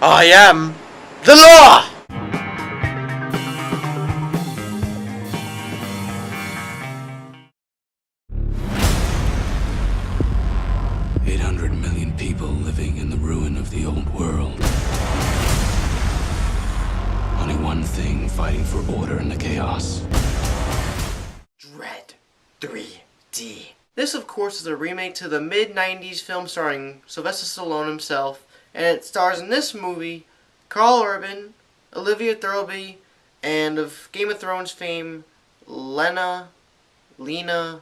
I am the law! 800 million people living in the ruin of the old world. Only one thing fighting for order in the chaos. Dredd 3D. This, of course, is a remake to the mid-90s film starring Sylvester Stallone himself, and it stars in this movie Karl Urban, Olivia Thirlby, and of Game of Thrones fame, Lena Headey.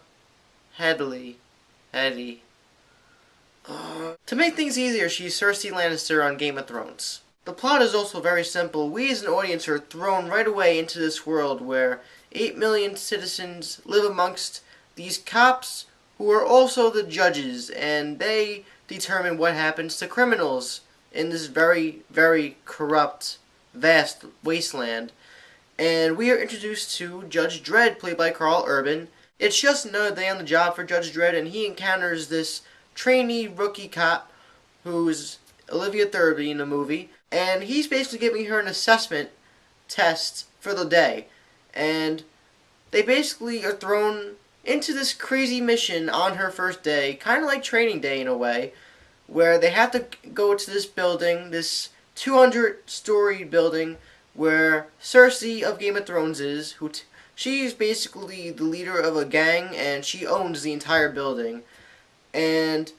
To make things easier, she's Cersei Lannister on Game of Thrones. The plot is also very simple. We as an audience are thrown right away into this world where 8 million citizens live amongst these cops who are also the judges, and they determine what happens to criminals in this very, very corrupt, vast wasteland. And we are introduced to Judge Dredd, played by Karl Urban. It's just another day on the job for Judge Dredd, and he encounters this trainee rookie cop who's Olivia Thirlby in the movie, and he's basically giving her an assessment test for the day. And they basically are thrown into this crazy mission on her first day, kind of like Training Day in a way, where they have to go to this building, this 200-story building, where Cersei of Game of Thrones is, she's basically the leader of a gang, and she owns the entire building. And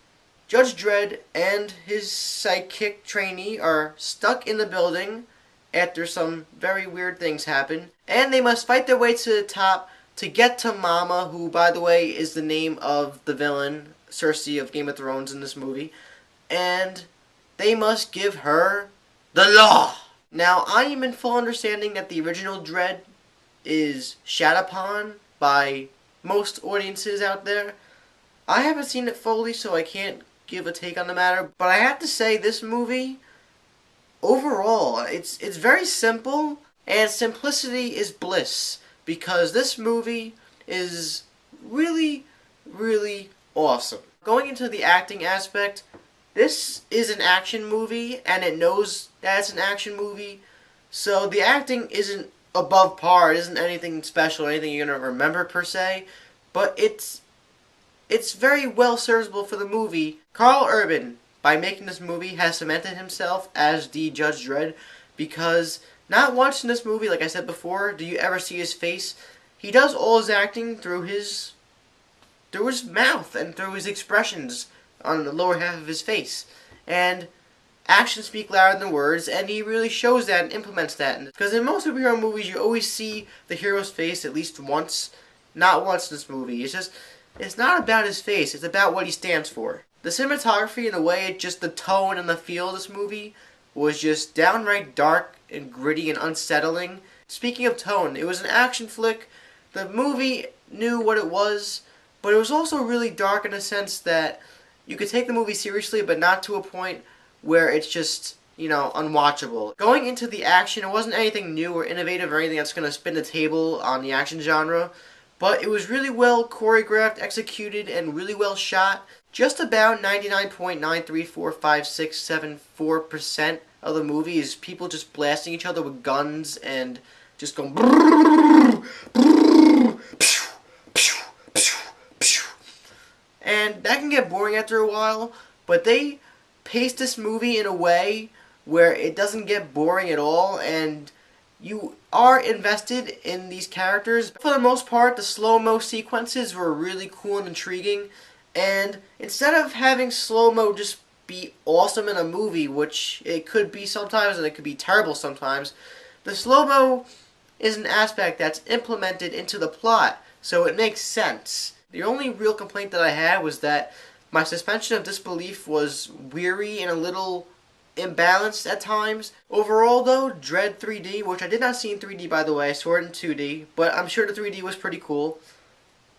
Judge Dredd and his sidekick trainee are stuck in the building after some very weird things happen, and they must fight their way to the top to get to Mama, who, by the way, is the name of the villain, Cersei of Game of Thrones in this movie, and they must give her the law. Now, I am in full understanding that the original Dredd is shat upon by most audiences out there. I haven't seen it fully, so I can't give a take on the matter, but I have to say this movie, overall, it's very simple, and simplicity is bliss, because this movie is really, really awesome. Going into the acting aspect, this is an action movie, and it knows that it's an action movie, so the acting isn't above par, it isn't anything special, anything you're going to remember per se, but it's very well serviceable for the movie. Karl Urban, by making this movie, has cemented himself as the Judge Dredd, because not once in this movie, like I said before, do you ever see his face. He does all his acting through his mouth and through his expressions on the lower half of his face. And actions speak louder than words, and he really shows that and implements that. Because in most superhero movies, you always see the hero's face at least once. Not once in this movie. It's not about his face, it's about what he stands for. The cinematography and the way the tone and the feel of this movie was just downright dark and gritty and unsettling. Speaking of tone, it was an action flick. The movie knew what it was, but it was also really dark in a sense that you could take the movie seriously, but not to a point where it's just, unwatchable. Going into the action, it wasn't anything new or innovative or anything that's going to spin the table on the action genre, but it was really well choreographed, executed, and really well shot. Just about 99.9345674% of the movie is people just blasting each other with guns and just going brrrr, brrrr, pew, pew, pew, pew. And that can get boring after a while, but they pace this movie in a way where it doesn't get boring at all, and you are invested in these characters. For the most part, the slow-mo sequences were really cool and intriguing, and instead of having slow-mo just be awesome in a movie, which it could be sometimes and it could be terrible sometimes, the slow-mo is an aspect that's implemented into the plot, so it makes sense. The only real complaint that I had was that my suspension of disbelief was weary and a little imbalanced at times. Overall though, Dredd 3D, which I did not see in 3D by the way, I saw it in 2D, but I'm sure the 3D was pretty cool,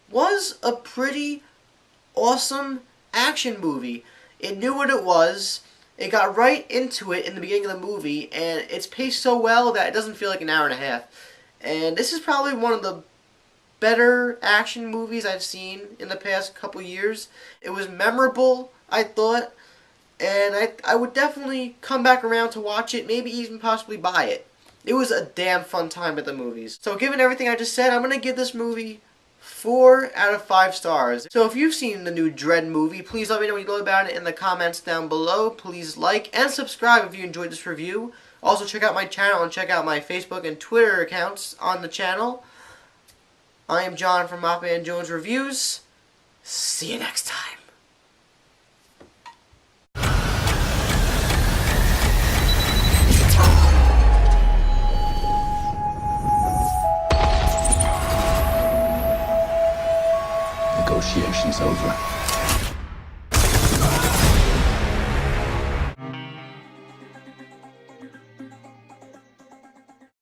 was a pretty awesome action movie. It knew what it was, it got right into it in the beginning of the movie, and it's paced so well that it doesn't feel like an hour and a half. And this is probably one of the better action movies I've seen in the past couple years. It was memorable, I thought. and I would definitely come back around to watch it, maybe even possibly buy it. It was a damn fun time at the movies. So given everything I just said, I'm going to give this movie 4 out of 5 stars. So if you've seen the new Dredd movie, please let me know what you know about it in the comments down below. Please like and subscribe if you enjoyed this review. Also check out my channel and check out my Facebook and Twitter accounts on the channel. I am John from Mothman Jones Reviews. See you next time. Negotiations over.